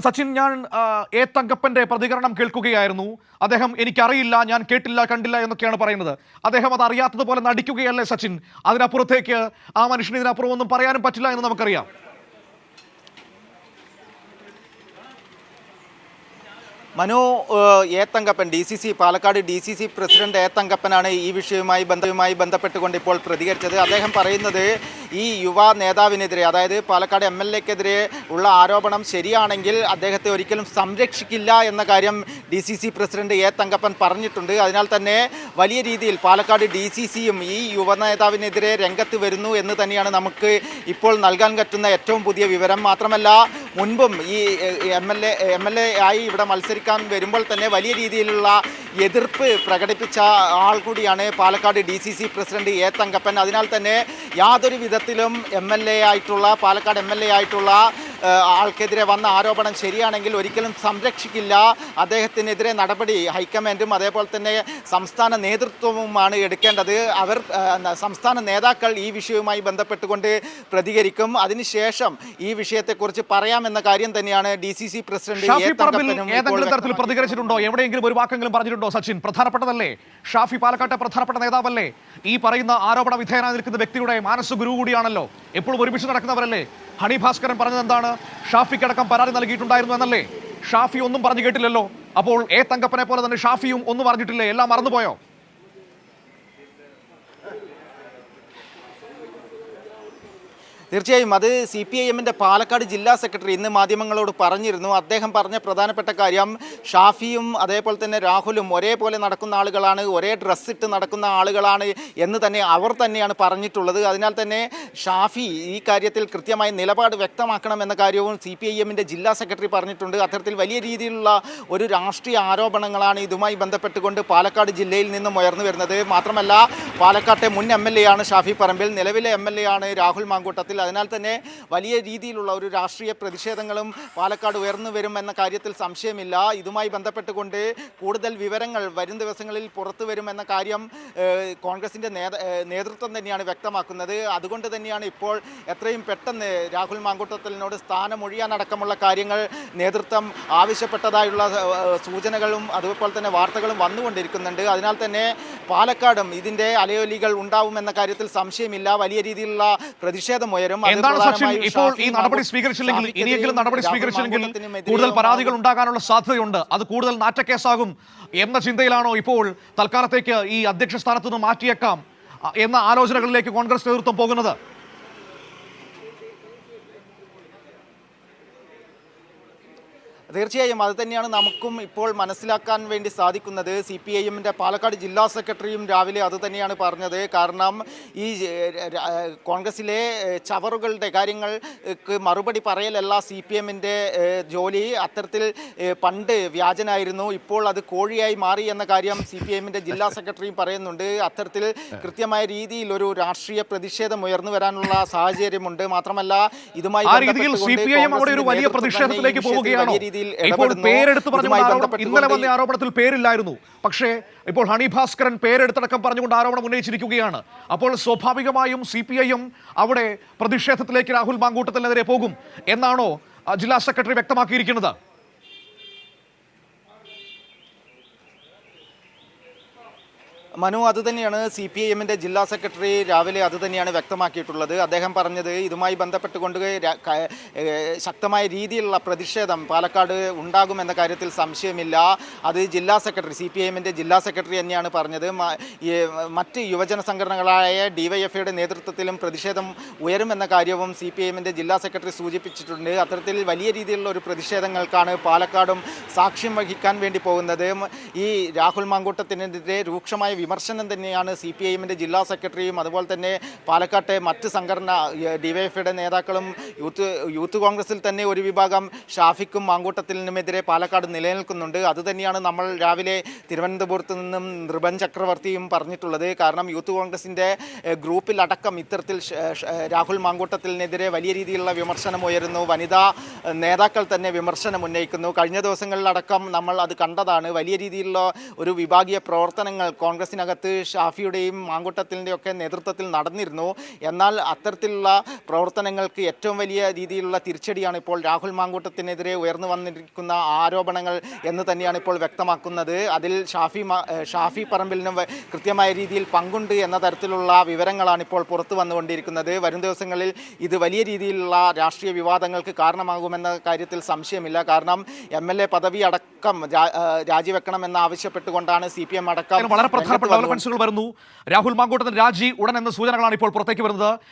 സച്ചിൻ, ഞാൻ എ തങ്കപ്പന്റെ പ്രതികരണം കേൾക്കുകയായിരുന്നു. അദ്ദേഹം എനിക്കറിയില്ല, ഞാൻ കേട്ടില്ല, കണ്ടില്ല എന്നൊക്കെയാണ് പറയുന്നത്. അദ്ദേഹം അത് അറിയാത്തതുപോലെ നടിക്കുകയല്ലേ സച്ചിൻ? അതിനപ്പുറത്തേക്ക് ആ മനുഷ്യന് ഇതിനപ്പുറം ഒന്നും പറയാനും പറ്റില്ല എന്ന് നമുക്കറിയാം. Manu, A Thankappan Palakkad DCC president A തങ്കപ്പനാണ് ഈ വിഷയവുമായി ബന്ധപ്പെട്ടുകൊണ്ട് ഇപ്പോൾ പ്രതികരിച്ചത്. അദ്ദേഹം പറയുന്നത് ഈ യുവ നേതാവിനെതിരെ, അതായത് പാലക്കാട് MLA-ക്കെതിരെ ഉള്ള ആരോപണം ശരിയാണെങ്കിൽ അദ്ദേഹത്തെ ഒരിക്കലും സംരക്ഷിക്കില്ല എന്ന കാര്യം DCC പ്രസിഡന്റ് എ തങ്കപ്പൻ പറഞ്ഞിട്ടുണ്ട്. അതിനാൽ തന്നെ വലിയ രീതിയിൽ പാലക്കാട് DCC-യും ഈ യുവ നേതാവിനെതിരെ രംഗത്ത് വരുന്നു എന്ന് തന്നെയാണ് നമുക്ക് ഇപ്പോൾ നൽകാൻ പറ്റുന്ന ഏറ്റവും പുതിയ വിവരം. മാത്രമല്ല, മുൻപും ഈ MLA ആയി ഇവിടെ മത്സരിക്കാൻ വരുമ്പോൾ തന്നെ വലിയ രീതിയിലുള്ള എതിർപ്പ് പ്രകടിപ്പിച്ച ആൾ കൂടിയാണ് Palakkad DCC president A Thankappan. അതിനാൽ തന്നെ യാതൊരു വിധത്തിലും പാലക്കാട് MLA ആയിട്ടുള്ള ആൾക്കെതിരെ വന്ന ആരോപണം ശരിയാണെങ്കിൽ ഒരിക്കലും സംരക്ഷിക്കില്ല. അദ്ദേഹത്തിനെതിരെ നടപടി ഹൈക്കമാൻഡും അതേപോലെ തന്നെ സംസ്ഥാന നേതൃത്വവുമാണ് എടുക്കേണ്ടത്. സംസ്ഥാന നേതാക്കൾ ഈ വിഷയവുമായി ബന്ധപ്പെട്ടുകൊണ്ട് പ്രതികരിക്കും. അതിനുശേഷം ഈ വിഷയത്തെക്കുറിച്ച് പറയാമെന്ന കാര്യം തന്നെയാണ് DCC പ്രസിഡന്റ് എ തങ്കപ്പനും ഏതെങ്കിലും തരത്തിൽ പ്രതികരിച്ചിട്ടുണ്ടോ? എവിടെയെങ്കിലും ഒരു വാക്കെങ്കിലും പറഞ്ഞിട്ടുണ്ടോ സച്ചിൻ? പ്രധാനപ്പെട്ടതല്ലേ ഷാഫി, പാലക്കാട്ടെ പ്രധാനപ്പെട്ട നേതാവല്ലേ? ഈ പറയുന്ന ആരോപണ വിധേയനായി നിൽക്കുന്ന വ്യക്തിയുടെ മാനസ ഗുരു കൂടിയാണല്ലോ. എപ്പോഴും ഒരുമിച്ച് നടക്കുന്നവരല്ലേ? ഹണി ഭാസ്കരൻ പറഞ്ഞത് എന്താണ്? ഷാഫിക്കടക്കം പരാതി നൽകിയിട്ടുണ്ടായിരുന്നു എന്നല്ലേ? ഷാഫി ഒന്നും പറഞ്ഞു കേട്ടില്ലല്ലോ. അപ്പോൾ എ തങ്കപ്പനെ പോലെ തന്നെ ഷാഫിയും ഒന്നും പറഞ്ഞിട്ടില്ലേ? എല്ലാം മറന്നുപോയോ? തീർച്ചയായും അത് CPIM-ന്റെ പാലക്കാട് ജില്ലാ സെക്രട്ടറി ഇന്ന് മാധ്യമങ്ങളോട് പറഞ്ഞിരുന്നു. അദ്ദേഹം പറഞ്ഞ പ്രധാനപ്പെട്ട കാര്യം, ഷാഫിയും അതേപോലെ തന്നെ രാഹുലും ഒരേപോലെ നടക്കുന്ന ആളുകളാണ്, ഒരേ ഡ്രസ്സ് ഇട്ട് നടക്കുന്ന ആളുകളാണ് എന്ന് തന്നെ അവർ തന്നെയാണ് പറഞ്ഞിട്ടുള്ളത്. അതിനാൽ തന്നെ ഷാഫി ഈ കാര്യത്തിൽ കൃത്യമായ നിലപാട് വ്യക്തമാക്കണമെന്ന കാര്യവും CPIM-ന്റെ ജില്ലാ സെക്രട്ടറി പറഞ്ഞിട്ടുണ്ട്. അത്തരത്തിൽ വലിയ രീതിയിലുള്ള ഒരു രാഷ്ട്രീയ ആരോപണങ്ങളാണ് ഇതുമായി ബന്ധപ്പെട്ടുകൊണ്ട് പാലക്കാട് ജില്ലയിൽ നിന്നും ഉയർന്നു വരുന്നത്. മാത്രമല്ല, പാലക്കാട്ടെ മുൻ MLA ആണ് ഷാഫി പറമ്പിൽ, നിലവിലെ MLA ആണ് രാഹുൽ മാങ്കൂട്ടത്തിൽ. അതിനാൽ തന്നെ വലിയ രീതിയിലുള്ള ഒരു രാഷ്ട്രീയ പ്രതിഷേധങ്ങളും പാലക്കാട് ഉയർന്നു വരുമെന്ന കാര്യത്തിൽ സംശയമില്ല. ഇതുമായി ബന്ധപ്പെട്ടുകൊണ്ട് കൂടുതൽ വിവരങ്ങൾ വരും ദിവസങ്ങളിൽ പുറത്തു വരുമെന്ന കാര്യം കോൺഗ്രസിൻ്റെ നേതൃത്വം തന്നെയാണ് വ്യക്തമാക്കുന്നത്. അതുകൊണ്ട് തന്നെയാണ് ഇപ്പോൾ എത്രയും പെട്ടെന്ന് രാഹുൽ മാങ്കൂട്ടത്തിനോട് സ്ഥാനമൊഴിയാനടക്കമുള്ള കാര്യങ്ങൾ നേതൃത്വം ആവശ്യപ്പെട്ടതായുള്ള സൂചനകളും അതുപോലെ തന്നെ വാർത്തകളും വന്നുകൊണ്ടിരിക്കുന്നുണ്ട്. അതിനാൽ തന്നെ പാലക്കാടും ഇതിൻ്റെ അലയൊലികൾ ഉണ്ടാവുമെന്ന കാര്യത്തിൽ സംശയമില്ല. വലിയ രീതിയിലുള്ള പ്രതിഷേധം ഉയരും. എന്താണ് സച്ചിൻ ഇപ്പോൾ ഈ നടപടി സ്വീകരിച്ചില്ലെങ്കിൽ, ഇനിയെങ്കിലും നടപടി സ്വീകരിച്ചില്ലെങ്കിൽ കൂടുതൽ പരാതികൾ ഉണ്ടാകാനുള്ള സാധ്യതയുണ്ട്? അത് കൂടുതൽ നാറ്റക്കേസാകും എന്ന ചിന്തയിലാണോ ഇപ്പോൾ തൽക്കാലത്തേക്ക് ഈ അധ്യക്ഷ സ്ഥാനത്ത് നിന്ന് മാറ്റിയേക്കാം എന്ന ആലോചനകളിലേക്ക് കോൺഗ്രസ് നേതൃത്വം പോകുന്നത്? തീർച്ചയായും അത് തന്നെയാണ് നമുക്കും ഇപ്പോൾ മനസ്സിലാക്കാൻ വേണ്ടി സാധിക്കുന്നത്. CPIM-ന്റെ പാലക്കാട് ജില്ലാ സെക്രട്ടറിയും രാവിലെ അത് തന്നെയാണ് പറഞ്ഞത്. കാരണം ഈ കോൺഗ്രസിലെ ചവറുകളുടെ കാര്യങ്ങൾക്ക് മറുപടി പറയലല്ല CPM-ന്റെ ജോലി. അത്തരത്തിൽ പണ്ട് വ്യാജനായിരുന്നു, ഇപ്പോൾ അത് കോഴിയായി മാറി എന്ന കാര്യം CPIM-ന്റെ ജില്ലാ സെക്രട്ടറിയും പറയുന്നുണ്ട്. അത്തരത്തിൽ കൃത്യമായ രീതിയിൽ ഒരു രാഷ്ട്രീയ പ്രതിഷേധം ഉയർന്നു വരാനുള്ള സാഹചര്യമുണ്ട്. മാത്രമല്ല, ഇതുമായി ഇപ്പോൾ പേരെടുത്ത് പറഞ്ഞു ഇന്നലെ വന്ന ആരോപണത്തിൽ പേരില്ലായിരുന്നു, പക്ഷേ ഇപ്പോൾ ഹണി ഭാസ്കരൻ പേരെടുത്തടക്കം പറഞ്ഞുകൊണ്ട് ആരോപണം ഉന്നയിച്ചിരിക്കുകയാണ്. അപ്പോൾ സ്വാഭാവികമായും CPIM അവിടെ പ്രതിഷേധത്തിലേക്ക് രാഹുൽ മാങ്കൂട്ടത്തിനെതിരെ പോകും എന്നാണോ ജില്ലാ സെക്രട്ടറി വ്യക്തമാക്കിയിരിക്കുന്നത്? മനു, അതുതന്നെയാണ് CPIM-ന്റെ ജില്ലാ സെക്രട്ടറി രാവിലെ അതുതന്നെയാണ് വ്യക്തമാക്കിയിട്ടുള്ളത്. അദ്ദേഹം പറഞ്ഞത് ഇതുമായി ബന്ധപ്പെട്ടുകൊണ്ട് ശക്തമായ രീതിയിലുള്ള പ്രതിഷേധം പാലക്കാട് ഉണ്ടാകുമെന്ന കാര്യത്തിൽ സംശയമില്ല. അത് ജില്ലാ സെക്രട്ടറി CPIM-ന്റെ ജില്ലാ സെക്രട്ടറി തന്നെയാണ് പറഞ്ഞത്. മറ്റ് യുവജന സംഘടനകളായ DYFIയുടെ നേതൃത്വത്തിലും പ്രതിഷേധം ഉയരുമെന്ന കാര്യവും CPIM-ന്റെ ജില്ലാ സെക്രട്ടറി സൂചിപ്പിച്ചിട്ടുണ്ട്. അത്തരത്തിൽ വലിയ രീതിയിലുള്ള ഒരു പ്രതിഷേധങ്ങൾക്കാണ് പാലക്കാടും സാക്ഷ്യം വഹിക്കാൻ വേണ്ടി പോകുന്നത്. ഈ രാഹുൽ മാങ്കൂട്ടത്തിനെതിരെ രൂക്ഷമായ വിമർശനം തന്നെയാണ് CPIM-ന്റെ ജില്ലാ സെക്രട്ടറിയും അതുപോലെ തന്നെ പാലക്കാട്ടെ മറ്റ് സംഘടന DYFIയുടെ നേതാക്കളും യൂത്ത് കോൺഗ്രസിൽ തന്നെ ഒരു വിഭാഗം ഷാഫിക്കും മാങ്കൂട്ടത്തിനുമെതിരെ പാലക്കാട് നിലനിൽക്കുന്നുണ്ട്. അതുതന്നെയാണ് നമ്മൾ രാവിലെ തിരുവനന്തപുരത്ത് നിന്നും നൃപൻ ചക്രവർത്തിയും പറഞ്ഞിട്ടുള്ളത്. കാരണം യൂത്ത് കോൺഗ്രസിൻ്റെ ഗ്രൂപ്പിലടക്കം ഇത്തരത്തിൽ രാഹുൽ മാങ്കൂട്ടത്തിനെതിരെ വലിയ രീതിയിലുള്ള വിമർശനം ഉയരുന്നു. വനിതാ നേതാക്കൾ തന്നെ വിമർശനം ഉന്നയിക്കുന്നു. കഴിഞ്ഞ ദിവസങ്ങളിലടക്കം നമ്മൾ അത് കണ്ടതാണ്. വലിയ രീതിയിലുള്ള ഒരു വിഭാഗീയ പ്രവർത്തനങ്ങൾ കോൺഗ്രസിന് ഇതിനകത്ത് ഷാഫിയുടെയും മാങ്കൂട്ടത്തിൻ്റെയും ഒക്കെ നേതൃത്വത്തിൽ നടന്നിരുന്നു. എന്നാൽ അത്തരത്തിലുള്ള പ്രവർത്തനങ്ങൾക്ക് ഏറ്റവും വലിയ രീതിയിലുള്ള തിരിച്ചടിയാണ് ഇപ്പോൾ രാഹുൽ മാങ്കൂട്ടത്തിനെതിരെ ഉയർന്നു വന്നിരിക്കുന്ന ആരോപണങ്ങൾ എന്ന് തന്നെയാണ് ഇപ്പോൾ വ്യക്തമാക്കുന്നത്. അതിൽ ഷാഫി പറമ്പിലിനും കൃത്യമായ രീതിയിൽ പങ്കുണ്ട് എന്ന തരത്തിലുള്ള വിവരങ്ങളാണ് ഇപ്പോൾ പുറത്തു വന്നുകൊണ്ടിരിക്കുന്നത്. വരും ദിവസങ്ങളിൽ ഇത് വലിയ രീതിയിലുള്ള രാഷ്ട്രീയ വിവാദങ്ങൾക്ക് കാരണമാകുമെന്ന കാര്യത്തിൽ സംശയമില്ല. കാരണം MLA പദവി അടക്കം രാജിവെക്കണമെന്ന് ആവശ്യപ്പെട്ടുകൊണ്ടാണ് CPM അടക്കം വളരെ പ്രധാനപ്പെട്ട ഡെവലപ്മെന്റ്സുകൾ വരുന്നു. രാഹുൽ മാങ്കൂട്ടത്തിന് രാജി ഉടൻ എന്ന സൂചനകളാണ് ഇപ്പോൾ പുറത്തേക്ക് വരുന്നത്.